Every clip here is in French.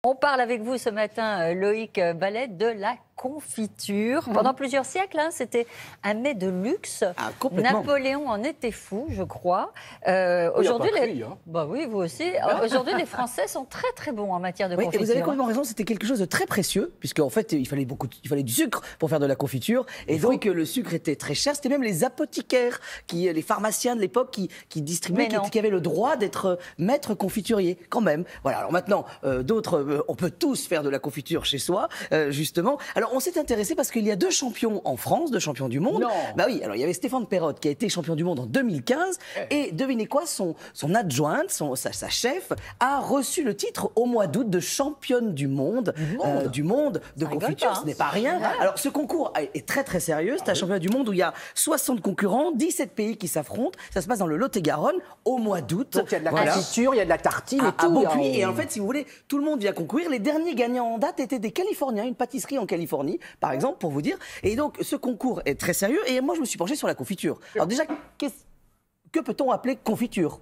On parle avec vous ce matin, Loïc Ballet, de la confiture. Pendant plusieurs siècles, c'était un mets de luxe. Ah, complètement. Napoléon en était fou, je crois. Aujourd'hui, bah oui, vous aussi. Aujourd'hui, les Français sont très très bons en matière de Oui, confiture. et vous avez complètement raison, c'était quelque chose de très précieux, puisqu'en fait, il fallait du sucre pour faire de la confiture. Et donc, le sucre était très cher. C'était même les apothicaires, les pharmaciens de l'époque qui distribuaient, qui avaient le droit d'être maître confiturier, quand même. Voilà. Alors maintenant, d'autres, on peut tous faire de la confiture chez soi, justement. Alors, on s'est intéressé parce qu'il y a deux champions en France, deux champions du monde. Non. Bah oui, alors il y avait Stéphane Perrotte qui a été champion du monde en 2015. Et devinez quoi, son adjointe, sa chef, a reçu le titre au mois d'août de championne du monde de confiture. Ce n'est pas rien. Alors, ce concours est très très sérieux. C'est un championnat du monde où il y a 60 concurrents, 17 pays qui s'affrontent. Ça se passe dans le Lot-et-Garonne au mois d'août. Donc il y a de la confiture, il y a de la tartine et tout. Et en fait, si vous voulez, tout le monde vient concourir. Les derniers gagnants en date étaient des Californiens, une pâtisserie en Californie, par exemple, pour vous dire. Et donc, ce concours est très sérieux. Et moi, je me suis penché sur la confiture. Alors déjà, que peut-on appeler confiture ?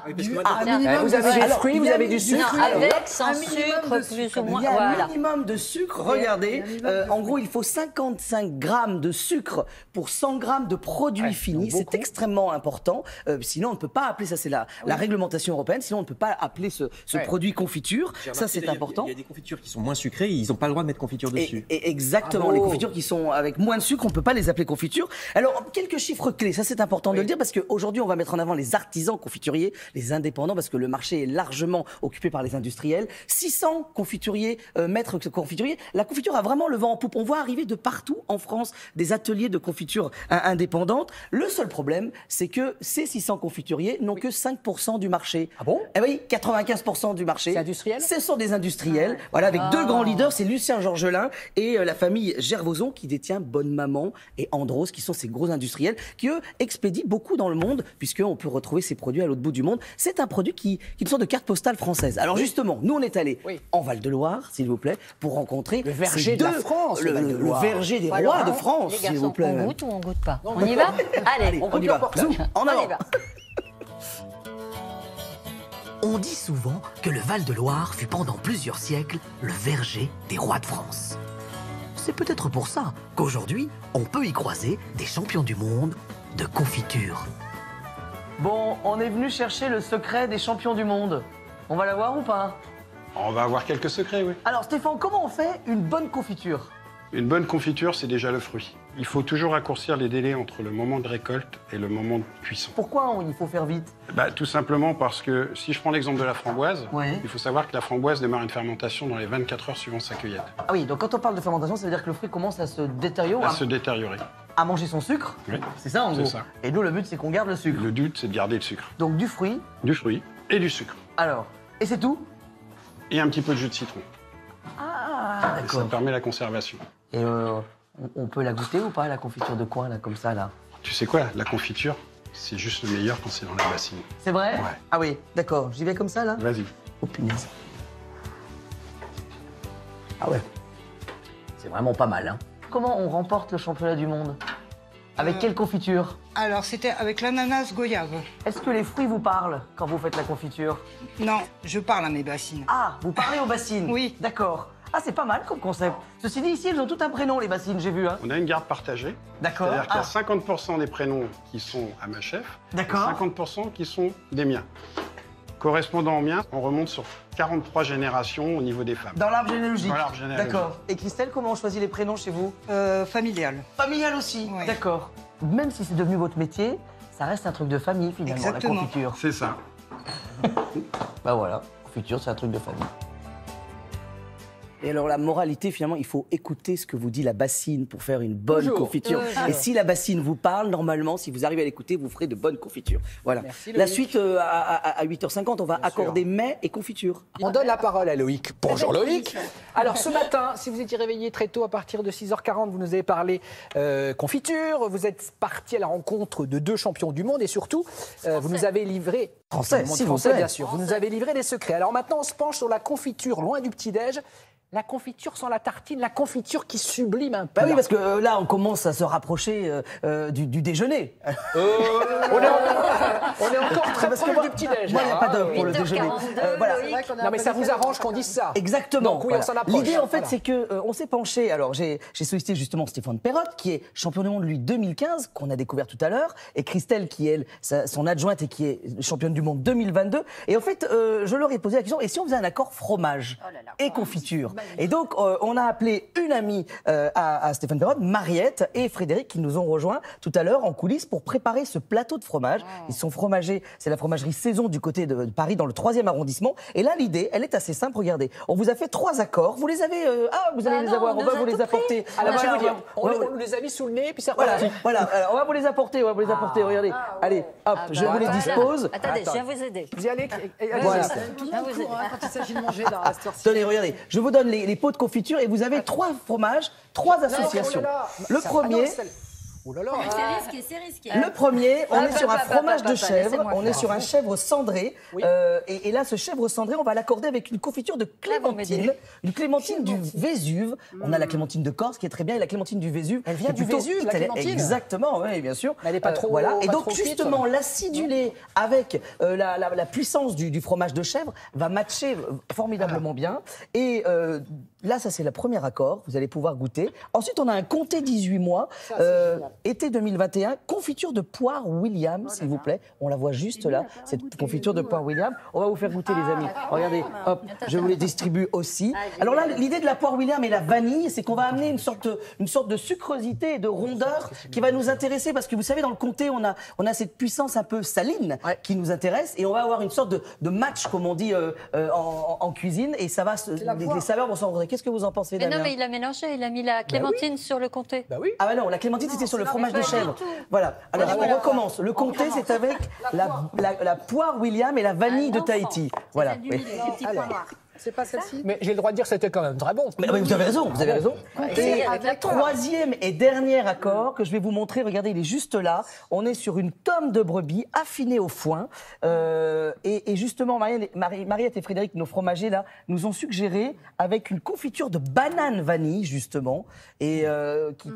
Vous avez des fruits, vous avez du sucre. Avec, sans sucre, plus ou moins. Il y a un minimum de sucre. Regardez, en gros, il faut 55 grammes de sucre pour 100 grammes de produits finis. C'est extrêmement important. Sinon, on ne peut pas appeler ça. C'est la réglementation européenne. Sinon, on ne peut pas appeler ce produit confiture. Ça, c'est important. Il y a des confitures qui sont moins sucrées. Ils n'ont pas le droit de mettre confiture dessus. Et exactement. Les confitures qui sont avec moins de sucre, on ne peut pas les appeler confitures. Alors, quelques chiffres clés. Ça, c'est important de le dire parce qu'aujourd'hui, on va mettre en avant les artisans confituriers, les indépendants, parce que le marché est largement occupé par les industriels. 600 confituriers, maîtres confituriers. La confiture a vraiment le vent en poupe. On voit arriver de partout en France des ateliers de confiture indépendantes. Le seul problème, c'est que ces 600 confituriers n'ont que 5% du marché. Ah bon ? Eh oui, 95% du marché. C'est industriel ? Ce sont des industriels. Voilà, avec deux grands leaders, c'est Lucien Georgelin et la famille Gervoson qui détient Bonne Maman et Andros, qui sont ces gros industriels qui, eux, expédient beaucoup dans le monde, puisqu'on peut retrouver ces produits à l'autre bout du monde. C'est un produit qui sont de carte postale française. Alors justement, nous on est allés en Val-de-Loire, s'il vous plaît, pour rencontrer le verger de la France, le verger des rois de France, s'il vous plaît. On goûte ou on goûte pas? On y va? Allez, on y va. En avant. On dit souvent que le Val-de-Loire fut pendant plusieurs siècles le verger des rois de France. C'est peut-être pour ça qu'aujourd'hui, on peut y croiser des champions du monde de confiture. Bon, on est venu chercher le secret des champions du monde. On va l'avoir ou pas? On va avoir quelques secrets, oui. Alors Stéphane, comment on fait une bonne confiture? Une bonne confiture, c'est déjà le fruit. Il faut toujours raccourcir les délais entre le moment de récolte et le moment de cuisson. Pourquoi il faut faire vite? Tout simplement parce que, si je prends l'exemple de la framboise, il faut savoir que la framboise démarre une fermentation dans les 24 heures suivant sa cueillette. Ah oui, donc quand on parle de fermentation, ça veut dire que le fruit commence à se détériorer, À se détériorer. à manger son sucre. Oui. C'est ça en gros. C'est ça. Et nous, le but, c'est qu'on garde le sucre. Le but, c'est de garder le sucre. Donc du fruit. Du fruit et du sucre. Alors, et c'est tout? Et un petit peu de jus de citron. Ah, Et ça d'accord. permet la conservation. Et on peut la goûter ou pas, la confiture de coin, là, comme ça, là? Tu sais quoi, la confiture, c'est juste le meilleur quand c'est dans la bassine. C'est vrai? Ouais. Ah oui, d'accord. J'y vais comme ça, là? Vas-y. Oh punaise. Ah ouais. C'est vraiment pas mal, hein. Comment on remporte le championnat du monde? Avec quelle confiture? Alors, c'était avec l'ananas goyave. Est-ce que les fruits vous parlent quand vous faites la confiture? Non, je parle à mes bassines. Ah, vous parlez aux bassines? Oui. D'accord. Ah, c'est pas mal comme concept. Ceci dit, ici, elles ont tout un prénom, les bassines, j'ai vu, hein. On a une garde partagée. D'accord. C'est-à-dire qu'il y a 50% des prénoms qui sont à ma chef. D'accord. Et 50% qui sont des miens. Correspondant aux miens, on remonte sur 43 générations au niveau des femmes. Dans l'arbre généalogique. Dans l'arbre généalogique. D'accord. Et Christelle, comment on choisit les prénoms chez vous? Familial. Familial aussi. Ouais. D'accord. Même si c'est devenu votre métier, ça reste un truc de famille, finalement, Exactement. la confiture. C'est ça. Bah voilà, confiture, c'est un truc de famille. Et alors la moralité, finalement, il faut écouter ce que vous dit la bassine pour faire une bonne confiture. Et si la bassine vous parle, normalement, si vous arrivez à l'écouter, vous ferez de bonnes confitures. Voilà. Merci, La Loïc. suite, à 8h50, on va accorder mets et confiture. On donne la parole à Loïc. Bonjour Loïc. Alors ce matin, si vous étiez réveillé très tôt à partir de 6h40, vous nous avez parlé confiture, vous êtes parti à la rencontre de deux champions du monde et surtout, vous nous avez livré... Français, du monde s'il vous français, plaît. bien sûr. Vous nous avez livré des secrets. Alors maintenant, on se penche sur la confiture loin du petit-déj. La confiture sans la tartine, la confiture qui sublime un peu. Bah oui, parce que là, on commence à se rapprocher du déjeuner. On est encore très proche du petit-déj. Moi, il n'y a pas d'heure pour le 8h42, déjeuner. Voilà. Loïc. Non, mais ça vous arrange qu'on dise ça. Exactement. Donc oui, on s'en approche. L'idée, en fait, Voilà. c'est que on s'est penché. Alors, j'ai sollicité justement Stéphane Perrotte, qui est champion du monde, lui, 2015, qu'on a découvert tout à l'heure, et Christelle, qui est son adjointe et qui est championne du monde 2022. Et en fait, je leur ai posé la question, et si on faisait un accord fromage et confiture? Et donc, on a appelé une amie à Stéphane Perrotte, Mariette et Frédéric, qui nous ont rejoints tout à l'heure en coulisses pour préparer ce plateau de fromage. Ils sont fromagers, c'est la fromagerie Saison du côté de Paris, dans le 3e arrondissement. Et là, l'idée, elle est assez simple. Regardez, on vous a fait 3 accords. Vous les avez... vous allez les avoir. On va vous les apporter. Alors, je vais Voilà, vous dire, voilà. on les a mis sous le nez, puis c'est Voilà, reparti. voilà. Alors, on va vous les apporter. Regardez. Allez, hop, je vous les dispose. Attendez, je viens vous aider. Vous y allez. Voilà. Tout le Ah, monde vous court êtes- hein, quand il s'agit de manger là, à cette heure-ci. Tenez, regardez. Je vous donne les pots de confiture et vous avez 3 fromages, 3 associations. Oh là là. Le Ça- premier... ah non, oh là là. C'est risqué, c'est risqué. Le premier, on est sur un fromage de papa, chèvre, laissez-moi on est sur un chèvre cendré. Oui. Et là, ce chèvre cendré, on va l'accorder avec une confiture de vous clémentine. m'aidez. Une clémentine du Vésuve. On a la clémentine de Corse qui est très bien et la clémentine du Vésuve. Elle vient qui est du plutôt Vésuve, la italienne. clémentine. Exactement, oui, bien sûr. Elle est pas trop- Voilà. Et pas donc, trop cuite. justement, l'acidulé avec la puissance du fromage de chèvre va matcher formidablement bien. Et là, ça, c'est le premier accord. Vous allez pouvoir goûter. Ensuite, on a un comté 18 mois, été 2021, confiture de poire William, s'il vous plaît. On la voit juste là, cette confiture de poire William. On va vous faire goûter, les amis. Regardez, hop, je vous les distribue aussi. Alors là, l'idée de la poire William et la vanille, c'est qu'on va amener une sorte de sucrosité et de rondeur qui va nous intéresser parce que vous savez, dans le comté, on a cette puissance un peu saline qui nous intéresse et on va avoir une sorte de match, comme on dit en cuisine, et ça va, les saveurs vont s'enregistrer. Qu'est-ce que vous en pensez, Mais Damien? non, mais il a mélangé, il a mis la clémentine sur le comté. Bah oui. Ah bah non, la clémentine c'était sur le fromage de pas chèvre. du tout. Voilà. Alors on recommence. Le comté c'est avec la poire William et la vanille de Tahiti. Voilà. Du Oui. milieu, des petits points noirs. C'est pas celle-ci? Mais j'ai le droit de dire que c'était quand même très bon. Mais vous avez raison, vous avez raison. Et avec la poire. troisième et dernier accord que je vais vous montrer, regardez, il est juste là. On est sur une tome de brebis affinée au foin. Et justement, Mariette et Frédéric, nos fromagers, là, nous ont suggéré avec une confiture de banane vanille, justement, et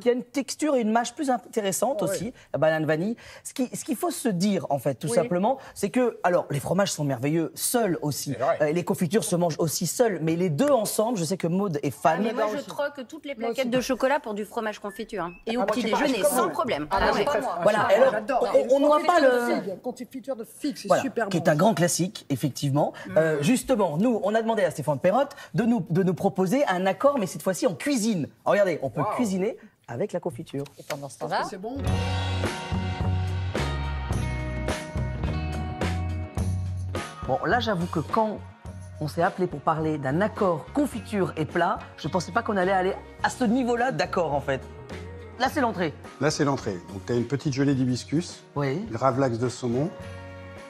qui a une texture et une mâche plus intéressante aussi, la banane vanille. Ce qu'il faut se dire, en fait, tout simplement, c'est que, alors, les fromages sont merveilleux, seuls aussi. Les confitures se mangent aussi seules, mais les deux ensemble, je sais que Maud est fan. Mais moi, je troque toutes les plaquettes de chocolat pour du fromage confiture. Et au moi, petit je suis déjeuner, pareil, sans problème. Ah, moi, je ouais. préfère. Voilà, alors, on n'aura pas le... Confiture de figue, c'est Voilà, super qui bon. est un grand classique, effectivement. Justement, nous, on a demandé à Stéphane Perrotte de nous proposer un accord, mais cette fois-ci en cuisine. Alors, regardez, on peut cuisiner avec la confiture. Et pendant ce temps-là, C'est bon. Bon, là, j'avoue que quand on s'est appelé pour parler d'un accord confiture et plat, je ne pensais pas qu'on allait aller à ce niveau-là d'accord, en fait. Là, c'est l'entrée. Là, c'est l'entrée. Donc, tu as une petite gelée d'hibiscus, Oui. gravlax de saumon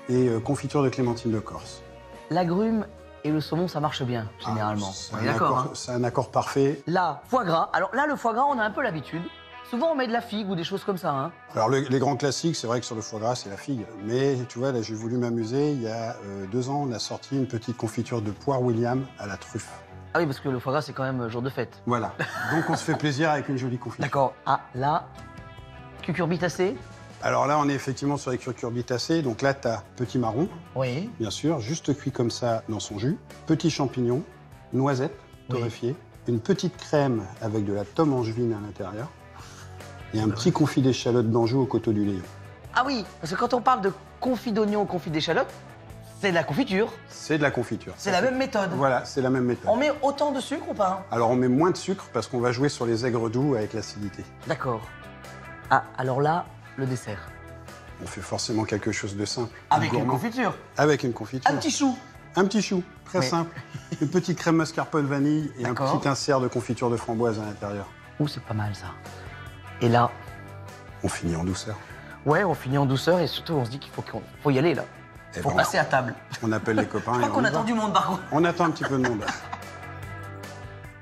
et confiture de clémentine de Corse. L'agrume et le saumon, ça marche bien, généralement. C'est On un est d'accord, accord- hein. c'est un accord parfait. Là, foie gras. Alors là, le foie gras, on a un peu l'habitude. Souvent, on met de la figue ou des choses comme ça, hein. Alors, les grands classiques, c'est vrai que sur le foie gras, c'est la figue. Mais tu vois, là, j'ai voulu m'amuser. Il y a 2 ans, on a sorti une petite confiture de poire William à la truffe. Ah oui, parce que le foie gras, c'est quand même jour de fête. Voilà. Donc, on se fait plaisir avec une jolie confiture. D'accord. Ah, là, cucurbitacée. Alors là, on est effectivement sur les cucurbitacées. Donc là, tu as petit marron, Oui. bien sûr, juste cuit comme ça dans son jus. Petit champignon, noisette torréfiée, une petite crème avec de la tome angevine à l'intérieur et un petit confit d'échalote d'Anjou au coteau du Lion. Ah oui, parce que quand on parle de confit d'oignon ou confit d'échalote, c'est de la confiture. C'est de la confiture. C'est la même méthode. Voilà, c'est la même méthode. On met autant de sucre ou pas? Alors on met moins de sucre parce qu'on va jouer sur les aigres doux avec l'acidité. D'accord. Ah, alors là, le dessert. On fait forcément quelque chose de simple. Avec une gourmand. confiture. Avec une confiture. Un petit chou. Un petit chou, très Oui. simple. Une petite crème mascarpone vanille et un D'accord. petit insert de confiture de framboise à l'intérieur. Ouh, c'est pas mal ça. Et là, On finit en douceur. ouais, on finit en douceur et surtout, on se dit qu'il faut y aller là. Et Faut bon, passer à table. on appelle les copains Je et crois on qu'on y attend va. du monde par contre. On attend un petit peu de monde.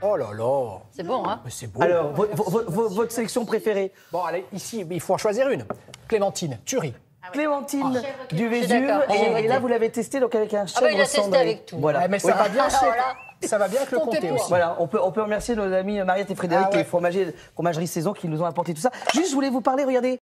Oh là là. c'est bon, hein? Mais c'est beau. Alors, votre sélection préférée? Bon, allez, ici, il faut en choisir une. Clémentine, tuerie. Clémentine du Je suis Vésuve. d'accord, j'ai Et voté. là, vous l'avez testé donc avec un chèvre bah, il a testé cendré. avec tout. Voilà. Ouais, mais ça va bien Alors chez... là, Ça va bien avec le comté Comptez-toi. aussi. Voilà, on peut remercier nos amis Mariette et Frédéric, Ah ouais. les fromageries Saison, qui nous ont apporté tout ça. Juste, je voulais vous parler, regardez,